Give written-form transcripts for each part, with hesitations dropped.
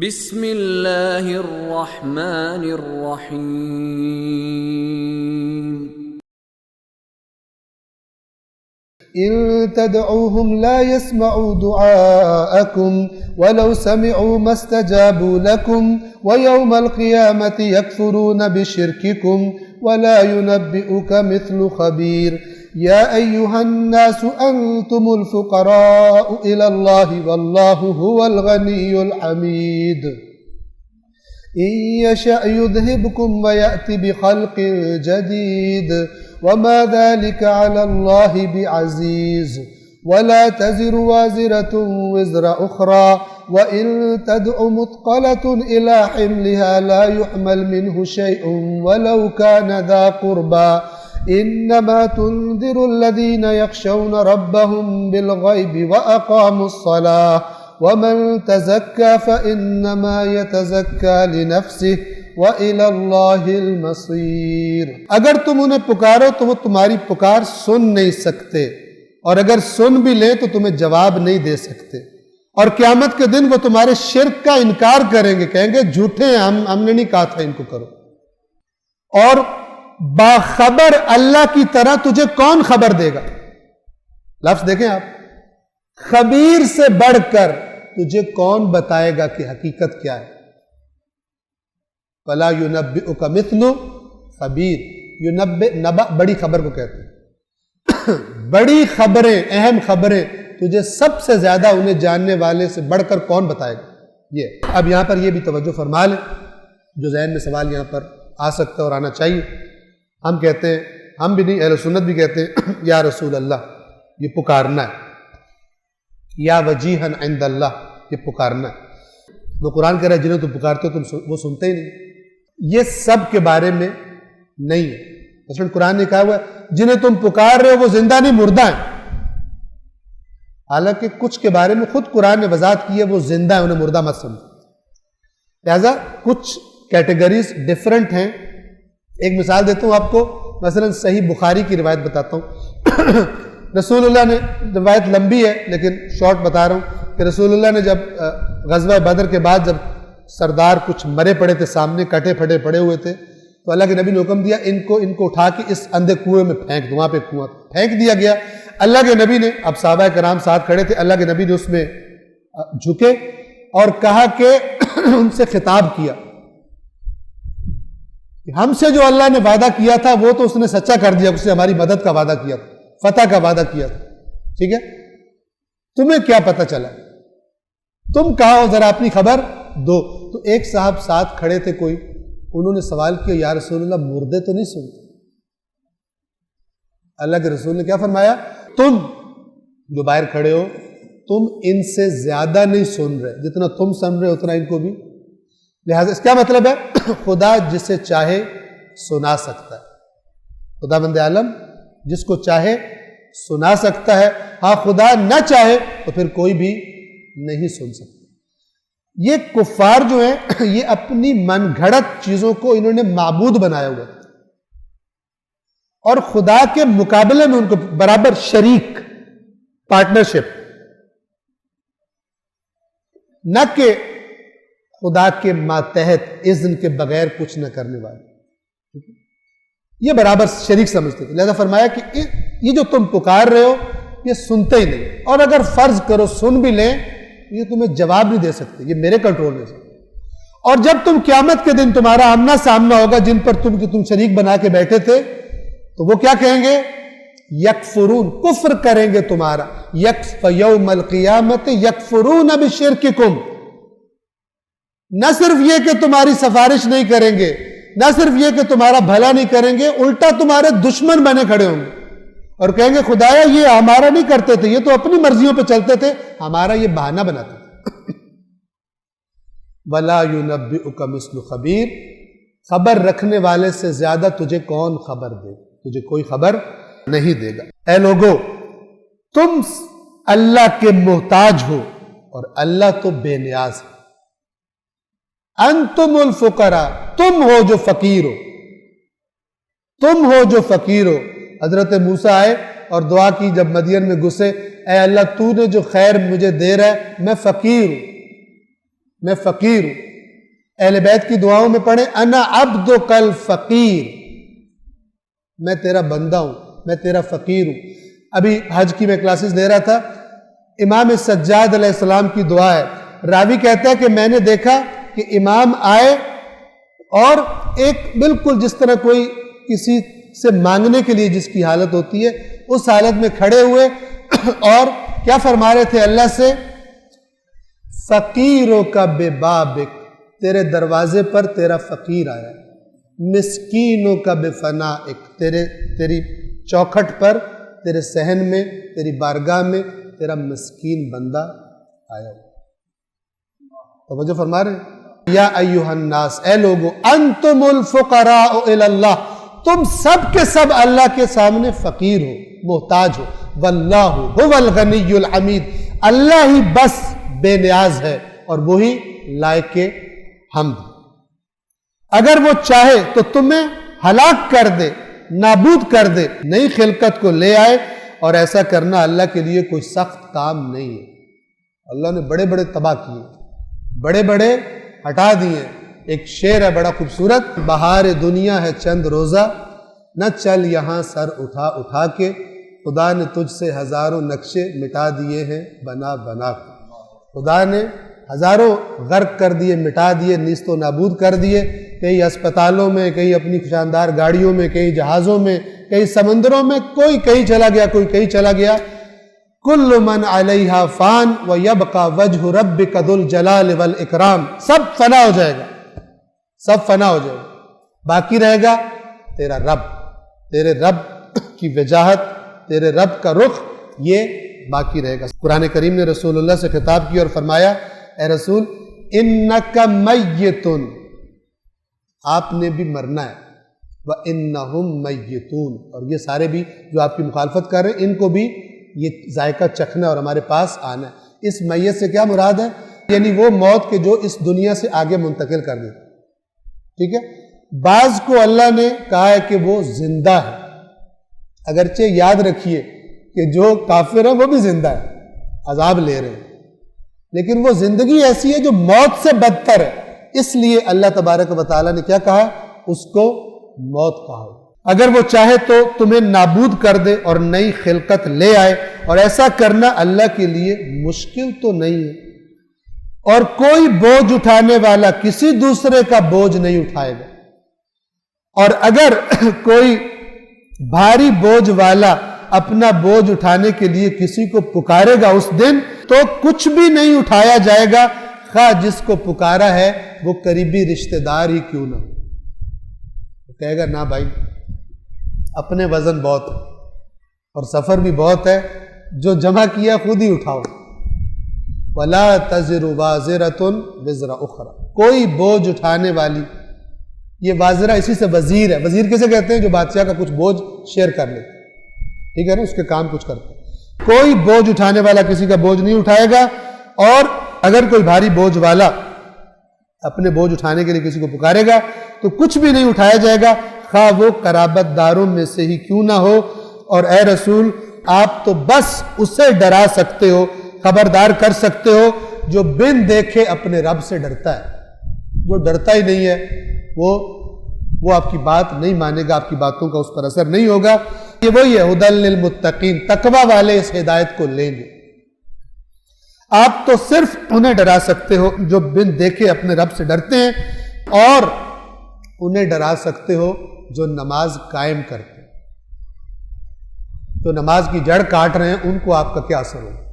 بسم اللہ الرحمن الرحیم إن تدعوهم لا يسمعوا دعاءكم ولو سمعوا ما استجابوا لكم ويوم القيامة يكفرون بشرككم ولا ينبئك مثل خبير يا أيها الناس أنتم الفقراء إلى الله والله هو الغني الحميد إن يشأ يذهبكم ويأتي بخلق جديد وما ذلك على الله بعزيز ولا تزر وازرة وزر أخرى وإن تدع مثقلة إلى حملها لا يحمل منه شيء ولو كان ذا قربى إنما تنذر الذين يخشون ربهم بالغيب وأقاموا الصلاة ومن تزكى فإنما يتزكى لنفسه وإلى الله المصير۔ اگر تم انہیں پکارو تو وہ تمہاری پکار سن نہیں سکتے، اور اگر سن بھی لیں تو تمہیں جواب نہیں دے سکتے، اور قیامت کے دن وہ تمہارے شرک کا انکار کریں گے، کہیں گے جھوٹے ہیں، ہم نے نہیں کہا تھا ان کو کرو۔ اور باخبر اللہ کی طرح تجھے کون خبر دے گا؟ لفظ دیکھیں آپ، خبیر سے بڑھ کر تجھے کون بتائے گا کہ حقیقت کیا ہے؟ فَلَا يُنَبِّئُكَ مِثْلُ خبیر، نبأ بڑی خبر کو کہتے ہیں۔ بڑی خبریں، اہم خبریں تجھے سب سے زیادہ انہیں جاننے والے سے بڑھ کر کون بتائے گا؟ یہ اب یہاں پر یہ بھی توجہ فرما لیں، جو ذہن میں سوال یہاں پر آ سکتا ہے اور آنا چاہیے۔ ہم کہتے ہیں، ہم بھی نہیں، اہل سنت بھی کہتے ہیں یا رسول اللہ، یہ پکارنا ہے، یا وجیہن عند اللہ، یہ پکارنا ہے۔ وہ قرآن کہہ رہا ہے جنہیں تم پکارتے ہو تم وہ سنتے ہی نہیں، یہ سب کے بارے میں نہیں ہے۔ مثلا قرآن نے کہا ہوا ہے جنہیں تم پکار رہے ہو وہ زندہ نہیں مردہ ہیں، حالانکہ کچھ کے بارے میں خود قرآن نے وضاحت کی ہے وہ زندہ ہیں، انہیں مردہ مت سمجھو۔ لہذا کچھ کیٹیگریز ڈیفرنٹ ہیں۔ ایک مثال دیتا ہوں آپ کو، مثلا صحیح بخاری کی روایت بتاتا ہوں۔ رسول اللہ نے، روایت لمبی ہے لیکن شارٹ بتا رہا ہوں، کہ رسول اللہ نے جب غزوہ بدر کے بعد جب سردار کچھ مرے پڑے تھے سامنے، کٹے پھٹے پڑے ہوئے تھے، تو اللہ کے نبی نے حکم دیا ان کو اٹھا کے اس اندھے کنویں میں پھینک دو۔ وہاں پہ کنواں پھینک دیا گیا۔ اللہ کے نبی نے، اب صحابہ کرام ساتھ کھڑے تھے، اللہ کے نبی نے اس میں جھکے اور کہا کہ ان سے خطاب کیا، ہم سے جو اللہ نے وعدہ کیا تھا وہ تو اس نے سچا کر دیا، اس نے ہماری مدد کا وعدہ کیا تھا، فتح کا وعدہ کیا تھا، ٹھیک ہے؟ تمہیں کیا پتہ چلا؟ تم کہاں ہو، ذرا اپنی خبر دو۔ تو ایک صاحب ساتھ کھڑے تھے کوئی، انہوں نے سوال کیا یا رسول اللہ مردے تو نہیں سنتے؟ اللہ کے رسول نے کیا فرمایا؟ تم جو باہر کھڑے ہو تم ان سے زیادہ نہیں سن رہے، جتنا تم سن رہے اتنا ان کو بھی۔ لہٰذا اس کیا مطلب ہے؟ خدا جسے چاہے سنا سکتا ہے، خدا بند عالم جس کو چاہے سنا سکتا ہے، ہاں خدا نہ چاہے تو پھر کوئی بھی نہیں سن سکتا۔ یہ کفار جو ہیں یہ اپنی من گھڑت چیزوں کو انہوں نے معبود بنایا ہوا ہے، اور خدا کے مقابلے میں ان کو برابر شریک، پارٹنرشپ، نہ کہ خدا کے ماتحت اذن کے بغیر کچھ نہ کرنے والے، یہ برابر شریک سمجھتے تھے۔ لہذا فرمایا کہ یہ جو تم پکار رہے ہو یہ سنتے ہی نہیں، اور اگر فرض کرو سن بھی لیں یہ تمہیں جواب نہیں دے سکتے، یہ میرے کنٹرول میں سے۔ اور جب تم قیامت کے دن تمہارا آمنا سامنا ہوگا جن پر تم شریک بنا کے بیٹھے تھے، تو وہ کیا کہیں گے؟ یکفرون، کفر کریں گے تمہارا، یوم القیامت یکفرون بشرککم۔ نہ صرف یہ کہ تمہاری سفارش نہیں کریں گے، نہ صرف یہ کہ تمہارا بھلا نہیں کریں گے، الٹا تمہارے دشمن بنے کھڑے ہوں گے اور کہیں گے خدایا یہ ہمارا نہیں کرتے تھے، یہ تو اپنی مرضیوں پہ چلتے تھے، ہمارا یہ بہانہ بناتے تھے۔ وَلَا يُنَبِّئُكَ مِثْلُ خبیر، خبر رکھنے والے سے زیادہ تجھے کون خبر دے گا؟ تجھے کوئی خبر نہیں دے گا۔ اے لوگو، تم اللہ کے محتاج ہو اور اللہ تو بے نیاز ہے۔ انتم الفقراء، تم ہو جو فقیر ہو، تم ہو جو فقیر ہو۔ حضرت موسیٰ آئے اور دعا کی جب مدین میں گھسے، اے اللہ تو نے جو خیر مجھے دے رہا ہے میں فقیر ہوں، میں فقیر ہوں. اہل بیت کی دعاؤں میں پڑھیں انا عبدک الفقیر، میں تیرا بندہ ہوں، میں تیرا فقیر ہوں. ابھی حج کی میں کلاسز دے رہا تھا، امام سجاد علیہ السلام کی دعا ہے. راوی کہتا ہے کہ میں نے دیکھا کہ امام آئے اور ایک بالکل جس طرح کوئی کسی سے مانگنے کے لیے جس کی حالت ہوتی ہے اس حالت میں کھڑے ہوئے اور کیا فرما رہے تھے اللہ سے، فقیروں کا بے بابک، تیرے دروازے پر تیرا فقیر آیا، مسکینوں کا بے فنائک، تیری چوکھٹ پر، تیرے صحن میں، تیری بارگاہ میں تیرا مسکین بندہ آیا. توجہ فرما رہے ہیں. یا ایھا الناس، اے لوگو، انتم الفقراء الی اللہ، تم سب کے سب اللہ کے سامنے فقیر ہو، محتاج ہو. واللہ هو الغنی الحمید، اللہ ہی بس بے نیاز ہے اور وہی لائق حمد. اگر وہ چاہے تو تمہیں ہلاک کر دے، نابود کر دے، نئی خلقت کو لے آئے، اور ایسا کرنا اللہ کے لیے کوئی سخت کام نہیں ہے. اللہ نے بڑے بڑے تباہ کیے، بڑے بڑے ہٹا دیے. ایک شعر ہے بڑا خوبصورت، بہار دنیا ہے چند روزہ، نہ چل یہاں سر اٹھا اٹھا کے، خدا نے تجھ سے ہزاروں نقشے مٹا دیے ہیں بنا بنا کے. خدا نے ہزاروں غرق کر دیے، مٹا دیے، نیست و نابود کر دیے. کئی اسپتالوں میں، کئی اپنی شاندار گاڑیوں میں، کئی جہازوں میں، کئی سمندروں میں، کوئی کہیں چلا گیا، کوئی کہیں چلا گیا. کل من علیہا فان ویبقی وجہ ربک ذو الجلال والاکرام، سب فنا ہو جائے گا، سب فنا ہو جائے گا، باقی رہے گا تیرا رب، تیرے رب کی وجاہت، تیرے رب کا رخ، یہ باقی رہے گا. قرآن کریم نے رسول اللہ سے خطاب کیا اور فرمایا، اے رسول انک میت، آپ نے بھی مرنا ہے، وانہم میتون، اور یہ سارے بھی جو آپ کی مخالفت کر رہے ہیں ان کو بھی یہ ذائقہ چکھنا ہے اور ہمارے پاس آنا ہے. اس میت سے کیا مراد ہے؟ یعنی وہ موت کے جو اس دنیا سے آگے منتقل کر دیتے. ٹھیک ہے. بعض کو اللہ نے کہا ہے کہ وہ زندہ ہے، اگرچہ یاد رکھیے کہ جو کافر ہیں وہ بھی زندہ ہے، عذاب لے رہے ہیں، لیکن وہ زندگی ایسی ہے جو موت سے بدتر ہے. اس لیے اللہ تبارک و تعالیٰ نے کیا کہا؟ اس کو موت کہا. اگر وہ چاہے تو تمہیں نابود کر دے اور نئی خلقت لے آئے، اور ایسا کرنا اللہ کے لیے مشکل تو نہیں ہے. اور کوئی بوجھ اٹھانے والا کسی دوسرے کا بوجھ نہیں اٹھائے گا. اور اگر کوئی بھاری بوجھ والا اپنا بوجھ اٹھانے کے لیے کسی کو پکارے گا اس دن، تو کچھ بھی نہیں اٹھایا جائے گا، خواہ جس کو پکارا ہے وہ قریبی رشتہ دار ہی کیوں نہ. وہ کہے گا نا بھائی، اپنے وزن بہت ہے اور سفر بھی بہت ہے، جو جمع کیا خود ہی اٹھاؤ. وَلَا تَزِرُ وَازِرَةٌ وِزْرَ أُخْرَى، کوئی بوجھ اٹھانے والی، یہ وازرہ اسی سے وزیر ہے. وزیر کسے کہتے ہیں؟ جو بادشاہ کا کچھ بوجھ شیئر کر لیتے، ٹھیک ہے نا، اس کے کام کچھ کرتے. کوئی بوجھ اٹھانے والا کسی کا بوجھ نہیں اٹھائے گا. اور اگر کوئی بھاری بوجھ والا اپنے بوجھ اٹھانے کے لیے کسی کو پکارے گا تو کچھ بھی نہیں اٹھایا جائے گا، خواہ وہ قرابت داروں میں سے ہی کیوں نہ ہو. اور اے رسول، آپ تو بس اسے ڈرا سکتے ہو، خبردار کر سکتے ہو جو بن دیکھے اپنے رب سے ڈرتا ہے. جو ڈرتا ہی نہیں ہے وہ آپ کی بات نہیں مانے گا، آپ کی باتوں کا اس پر اثر نہیں ہوگا. یہ وہی ہے ھدی للمتقین، تقوی والے اس ہدایت کو لیں گے. آپ تو صرف انہیں ڈرا سکتے ہو جو بن دیکھے اپنے رب سے ڈرتے ہیں، اور انہیں ڈرا سکتے ہو جو نماز قائم کرتے ہیں. جو نماز کی جڑ کاٹ رہے ہیں ان کو آپ کا کیا اثر ہوگا؟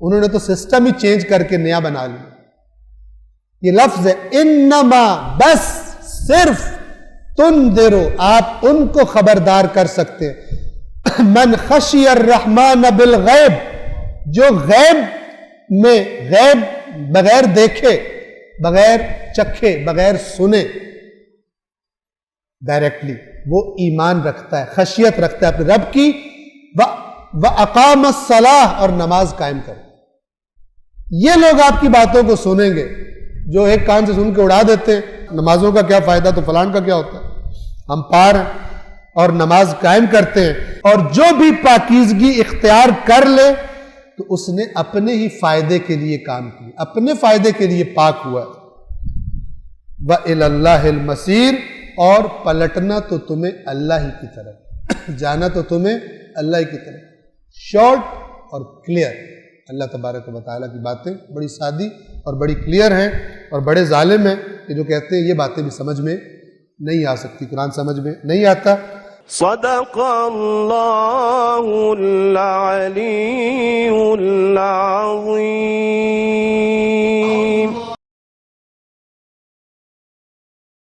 انہوں نے تو سسٹم ہی چینج کر کے نیا بنا لیا. یہ لفظ ہے انما، بس صرف، تنذرو، آپ ان کو خبردار کر سکتے ہیں، من خشی الرحمن بالغیب، جو غیب میں، غیب بغیر دیکھے، بغیر چکھے، بغیر سنے، ڈائریکٹلی وہ ایمان رکھتا ہے، خشیت رکھتا ہے اپنے رب کی، وَأَقَامَ الصَّلَاةَ، اور نماز قائم کرتا ہے. یہ لوگ آپ کی باتوں کو سنیں گے. جو ایک کان سے سن کے اڑا دیتے ہیں، نمازوں کا کیا فائدہ تو فلان کا کیا ہوتا ہے، ہم پار ہیں، اور نماز قائم کرتے ہیں. اور جو بھی پاکیزگی اختیار کر لے تو اس نے اپنے ہی فائدے کے لیے کام کیا، اپنے فائدے کے لیے پاک ہوا۔ وَإِلَى اللَّهِ الْمَصِيرُ، اور پلٹنا تو تمہیں اللہ ہی کی طرف، جانا تو تمہیں اللہ ہی کی طرف۔ شارٹ اور کلیئر۔ اللہ تبارک و تعالیٰ کی باتیں بڑی سادی اور بڑی کلیئر ہیں، اور بڑے ظالم ہیں کہ جو کہتے ہیں یہ باتیں بھی سمجھ میں نہیں آ سکتی، قرآن سمجھ میں نہیں آتا۔ صدق اللہ العلی العظیم۔